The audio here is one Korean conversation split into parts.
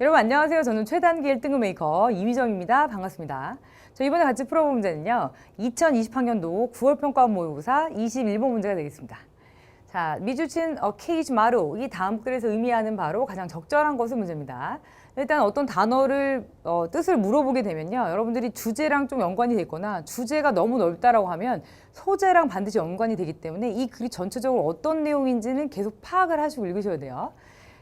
여러분 안녕하세요. 저는 최단기 1등급 메이커 이미정입니다. 반갑습니다. 저 이번에 같이 풀어볼 문제는요. 2020학년도 9월 평가원 모의고사 21번 문제가 되겠습니다. 자, 미주친 cage 마루, 이 다음 글에서 의미하는 바로 가장 적절한 것은 문제입니다. 일단 어떤 단어를 뜻을 물어보게 되면요. 여러분들이 주제랑 좀 연관이 돼 있거나 주제가 너무 넓다라고 하면 소재랑 반드시 연관이 되기 때문에 이 글이 전체적으로 어떤 내용인지는 계속 파악을 하시고 읽으셔야 돼요.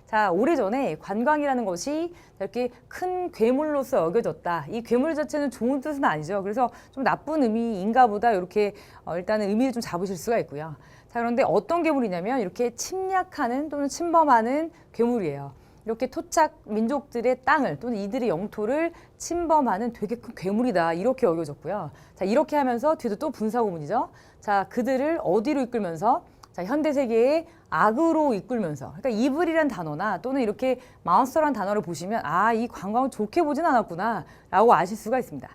자, 오래전에 관광이라는 것이 이렇게 큰 괴물로서 여겨졌다. 이 괴물 자체는 좋은 뜻은 아니죠. 그래서 좀 나쁜 의미인가 보다 이렇게 일단은 의미를 좀 잡으실 수가 있고요. 자, 그런데 어떤 괴물이냐면 이렇게 침략하는 또는 침범하는 괴물이에요. 이렇게 토착 민족들의 땅을 또는 이들의 영토를 침범하는 되게 큰 괴물이다. 이렇게 여겨졌고요. 자, 이렇게 하면서 뒤도 또 분사구문이죠. 자, 그들을 어디로 이끌면서 자, 현대 세계의 악으로 이끌면서, 그러니까 이블이란 단어나 또는 이렇게 마운스터란 단어를 보시면 아, 이 관광을 좋게 보진 않았구나 라고 아실 수가 있습니다.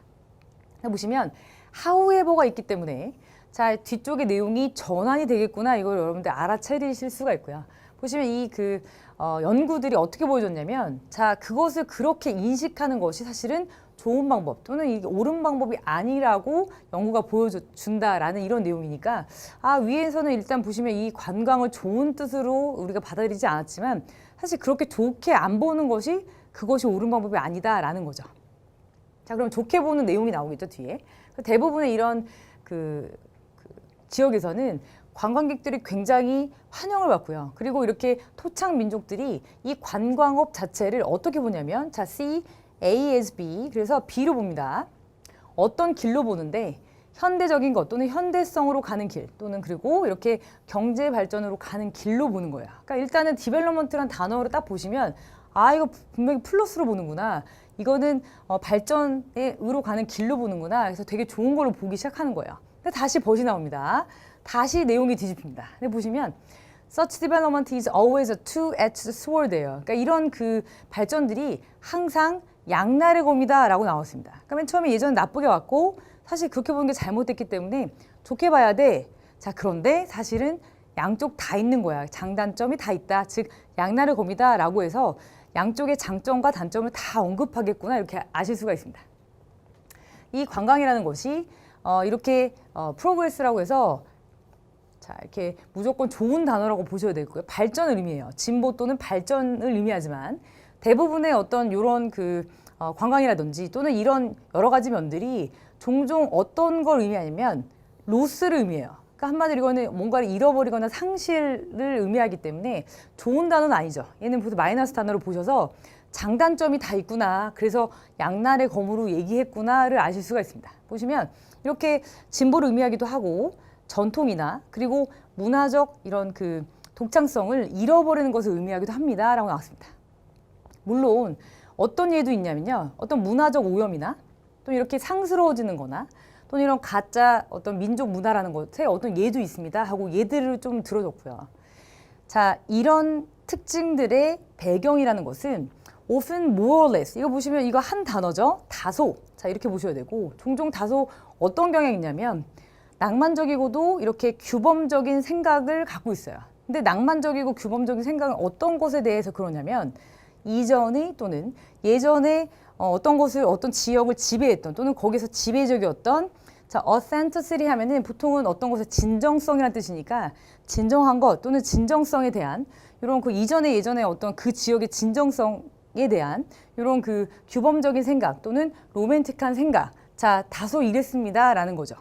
보시면 하우에버가 있기 때문에 자, 뒤쪽의 내용이 전환이 되겠구나 이걸 여러분들 알아차리실 수가 있고요. 보시면 이 연구들이 어떻게 보여줬냐면 자, 그것을 그렇게 인식하는 것이 사실은 좋은 방법 또는 이게 옳은 방법이 아니라고 연구가 보여준다라는 이런 내용이니까 아, 위에서는 일단 보시면 이 관광을 좋은 뜻으로 우리가 받아들이지 않았지만 사실 그렇게 좋게 안 보는 것이 그것이 옳은 방법이 아니다라는 거죠. 자, 그럼 좋게 보는 내용이 나오겠죠, 뒤에. 대부분의 이런 지역에서는 관광객들이 굉장히 환영을 받고요. 그리고 이렇게 토착 민족들이 이 관광업 자체를 어떻게 보냐면 자, C, A as B, 그래서 B로 봅니다. 어떤 길로 보는데 현대적인 것 또는 현대성으로 가는 길 또는 그리고 이렇게 경제 발전으로 가는 길로 보는 거예요. 그러니까 일단은 디벨롭먼트란 단어를 딱 보시면 아, 이거 분명히 플러스로 보는구나. 이거는 발전으로 가는 길로 보는구나. 그래서 되게 좋은 걸로 보기 시작하는 거예요. 근데 다시 벗이 나옵니다. 다시 내용이 뒤집힙니다. 근데 보시면 Such development is always a two-edged sword예요. 그러니까 이런 발전들이 항상 양날의 검이다라고 나왔습니다. 그러니까 맨 처음에 예전에 나쁘게 왔고 사실 그렇게 보는 게 잘못됐기 때문에 좋게 봐야 돼. 자, 그런데 사실은 양쪽 다 있는 거야. 장단점이 다 있다. 즉 양날의 검이다라고 해서 양쪽의 장점과 단점을 다 언급하겠구나 이렇게 아실 수가 있습니다. 이 관광이라는 것이 이렇게 프로그레스라고 해서 자, 이렇게 무조건 좋은 단어라고 보셔야 되고요. 발전을 의미해요. 진보 또는 발전을 의미하지만 대부분의 어떤 이런 관광이라든지 또는 이런 여러 가지 면들이 종종 어떤 걸 의미하냐면 로스를 의미해요. 그러니까 한마디로 이거는 뭔가를 잃어버리거나 상실을 의미하기 때문에 좋은 단어는 아니죠. 얘는 보통 마이너스 단어를 보셔서 장단점이 다 있구나. 그래서 양날의 검으로 얘기했구나를 아실 수가 있습니다. 보시면 이렇게 진보를 의미하기도 하고 전통이나 그리고 문화적 이런 독창성을 잃어버리는 것을 의미하기도 합니다. 라고 나왔습니다. 물론 어떤 예도 있냐면요. 어떤 문화적 오염이나 또 이렇게 상스러워지는 거나 또는 이런 가짜 어떤 민족 문화라는 것에 어떤 예도 있습니다. 하고 예들을 좀 들어줬고요. 자, 이런 특징들의 배경이라는 것은 often more or less 이거 보시면 이거 한 단어죠. 다소. 자, 이렇게 보셔야 되고 종종 다소 어떤 경향이 있냐면 낭만적이고도 이렇게 규범적인 생각을 갖고 있어요. 근데 낭만적이고 규범적인 생각은 어떤 것에 대해서 그러냐면 이전의 또는 예전에 어떤 지역을 지배했던 또는 거기서 지배적이었던 자, authenticity 하면은 보통은 어떤 것의 진정성이라는 뜻이니까 진정한 것 또는 진정성에 대한 이런 예전에 어떤 그 지역의 진정성에 대한 이런 규범적인 생각 또는 로맨틱한 생각 자, 다소 이랬습니다라는 거죠.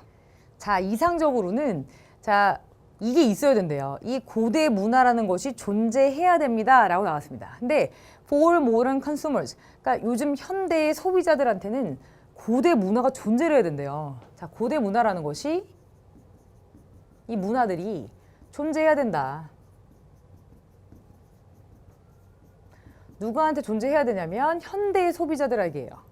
자, 이상적으로는 자, 이게 있어야 된대요. 이 고대 문화라는 것이 존재해야 됩니다라고 나왔습니다. 근데 for modern consumers, 그러니까 요즘 현대의 소비자들한테는 고대 문화가 존재를 해야 된대요. 자, 고대 문화라는 것이 이 문화들이 존재해야 된다. 누구한테 존재해야 되냐면 현대의 소비자들에게요.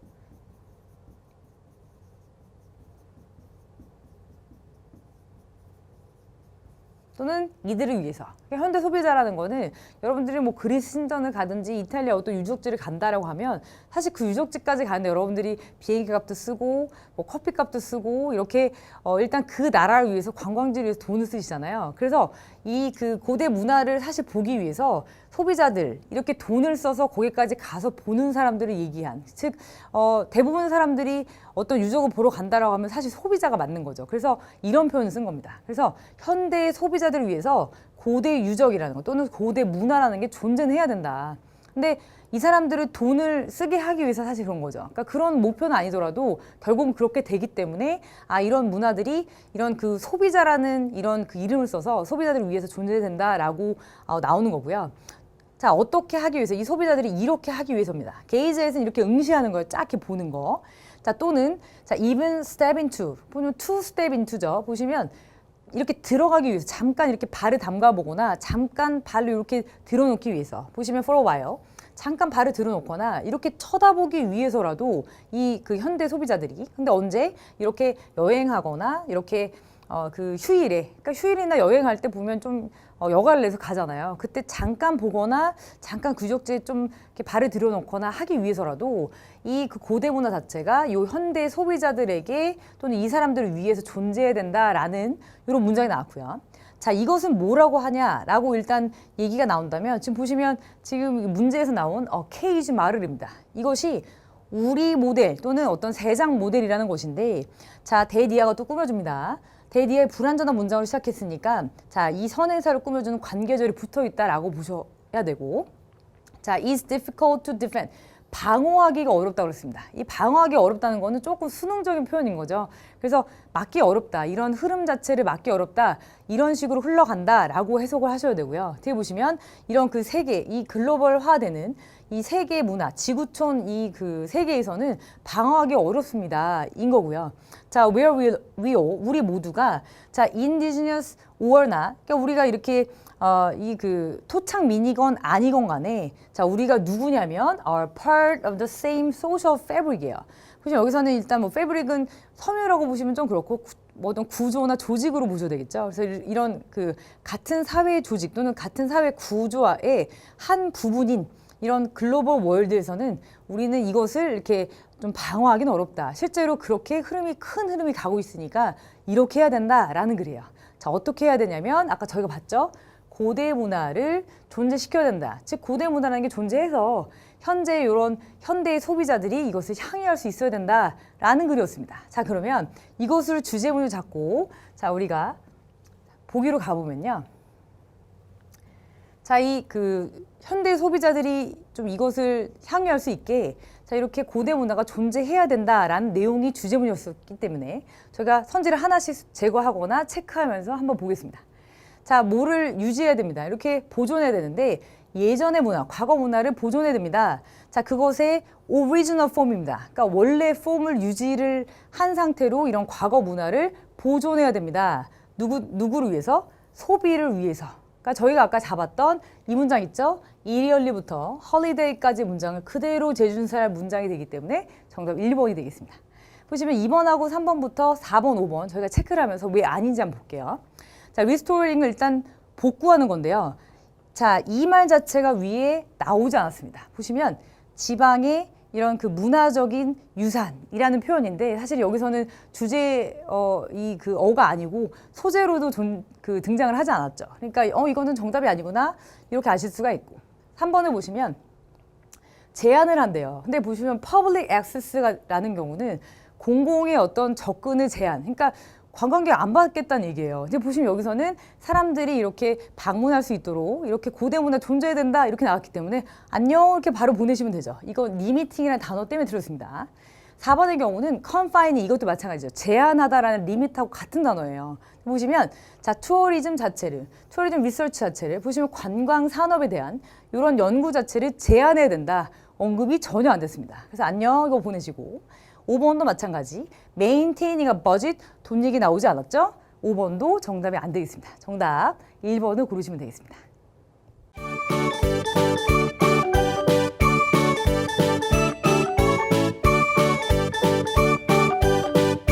또는 이들을 위해서. 그러니까 현대 소비자라는 거는 여러분들이 뭐 그리스 신전을 가든지 이탈리아 어떤 유적지를 간다라고 하면 사실 그 유적지까지 가는데 여러분들이 비행기 값도 쓰고 뭐 커피 값도 쓰고 이렇게 일단 그 나라를 위해서 관광지를 위해서 돈을 쓰시잖아요. 그래서 이 그 고대 문화를 사실 보기 위해서 소비자들 이렇게 돈을 써서 거기까지 가서 보는 사람들을 얘기한 즉 대부분 사람들이 어떤 유적을 보러 간다라고 하면 사실 소비자가 맞는 거죠. 그래서 이런 표현을 쓴 겁니다. 그래서 현대 소비자들을 위해서 고대 유적이라는 것 또는 고대 문화라는 게 존재는 해야 된다. 근데 이 사람들을 돈을 쓰게 하기 위해서 사실 그런 거죠. 그러니까 그런 목표는 아니더라도 결국은 그렇게 되기 때문에 이런 문화들이 이런 그 소비자라는 이런 그 이름을 써서 소비자들을 위해서 존재해야 된다라고 나오는 거고요. 자, 어떻게 하기 위해서 이 소비자들이 이렇게 하기 위해서입니다. 게이즈에서는 이렇게 응시하는 거예요. 쫙 이렇게 보는 거. 자, 또는 자, even step into, 보면 to step into죠. 보시면 이렇게 들어가기 위해서 잠깐 이렇게 발을 담가 보거나 잠깐 발을 이렇게 들어놓기 위해서 보시면 for a while 잠깐 발을 들어놓거나 이렇게 쳐다보기 위해서라도 이 그 현대 소비자들이 근데 언제 이렇게 여행하거나 이렇게 그 휴일에 그러니까 휴일이나 여행할 때 보면 좀 여가를 내서 가잖아요. 그때 잠깐 보거나 잠깐 그 유적지에 좀 이렇게 발을 들여놓거나 하기 위해서라도 이 그 고대 문화 자체가 이 현대 소비자들에게 또는 이 사람들을 위해서 존재해야 된다라는 이런 문장이 나왔고요. 자, 이것은 뭐라고 하냐라고 일단 얘기가 나온다면 지금 보시면 지금 문제에서 나온 케이지 마를입니다. 이것이 우리 모델 또는 어떤 세장 모델이라는 것인데 자, 대디아가 또 꾸며줍니다. 대디아의 불완전한 문장으로 시작했으니까 자, 이 선행사를 꾸며주는 관계절이 붙어있다라고 보셔야 되고 자, is difficult to defend. 방어하기가 어렵다고 그랬습니다. 이 방어하기 어렵다는 거는 조금 수능적인 표현인 거죠. 그래서 막기 어렵다. 이런 흐름 자체를 막기 어렵다. 이런 식으로 흘러간다라고 해석을 하셔야 되고요. 뒤에 보시면 이런 그 세계, 이 글로벌화되는 이 세계 문화, 지구촌 이 그 세계에서는 방어하기 어렵습니다. 인 거고요. 자, where we all, 우리 모두가 자, indigenous or나 그러니까 우리가 이렇게 이 그 토착민이건 아니건 간에 자, 우리가 누구냐면 are part of the same social fabric이에요. 그래서 여기서는 일단 뭐 fabric은 섬유라고 보시면 좀 그렇고 뭐 어떤 구조나 조직으로 보셔야 되겠죠. 그래서 이런 그 같은 사회 조직 또는 같은 사회 구조의 한 부분인 이런 글로벌 월드에서는 우리는 이것을 이렇게 좀 방어하기는 어렵다. 실제로 그렇게 큰 흐름이 가고 있으니까 이렇게 해야 된다라는 글이에요. 자, 어떻게 해야 되냐면 아까 저희가 봤죠. 고대 문화를 존재시켜야 된다. 즉 고대 문화라는 게 존재해서 현재 이런 현대의 소비자들이 이것을 향유할 수 있어야 된다라는 글이었습니다. 자, 그러면 이것을 주제문을 잡고 자, 우리가 보기로 가보면요. 자, 이 그 현대 소비자들이 좀 이것을 향유할 수 있게 자, 이렇게 고대 문화가 존재해야 된다라는 내용이 주제문이었기 때문에 저희가 선지를 하나씩 제거하거나 체크하면서 한번 보겠습니다. 자, 뭐를 유지해야 됩니다. 이렇게 보존해야 되는데 예전의 문화, 과거 문화를 보존해야 됩니다. 자, 그것의 original form입니다. 그러니까 원래 폼을 유지를 한 상태로 이런 과거 문화를 보존해야 됩니다. 누구를 위해서? 소비를 위해서. 그러니까 저희가 아까 잡았던 이 문장 있죠? 이리얼리부터 홀리데이까지 문장을 그대로 재준사할 문장이 되기 때문에 정답 1번이 되겠습니다. 보시면 2번하고 3번부터 4번, 5번 저희가 체크를 하면서 왜 아닌지 한번 볼게요. 자, 리스토어링을 일단 복구하는 건데요. 자, 이 말 자체가 위에 나오지 않았습니다. 보시면 지방의 이런 그 문화적인 유산이라는 표현인데 사실 여기서는 주제 이 그 어가 아니고 소재로도 그 등장을 하지 않았죠. 그러니까 이거는 정답이 아니구나 이렇게 아실 수가 있고 3번을 보시면 제한을 한대요. 근데 보시면 public access라는 경우는 공공의 어떤 접근을 제한. 그러니까 관광객 안 받겠다는 얘기예요. 근데 보시면 여기서는 사람들이 이렇게 방문할 수 있도록 이렇게 고대 문화 존재해야 된다 이렇게 나왔기 때문에 안녕 이렇게 바로 보내시면 되죠. 이거 리미팅이라는 단어 때문에 들었습니다. 4번의 경우는 confine이 이것도 마찬가지죠. 제한하다라는 리밋하고 같은 단어예요. 보시면 자, 투어리즘 자체를 투어리즘 리서치 자체를 보시면 관광 산업에 대한 이런 연구 자체를 제한해야 된다. 언급이 전혀 안 됐습니다. 그래서 안녕 이거 보내시고 5번도 마찬가지. maintaining a budget 돈 얘기 나오지 않았죠? 5번도 정답이 안 되겠습니다. 정답 1번을 고르시면 되겠습니다.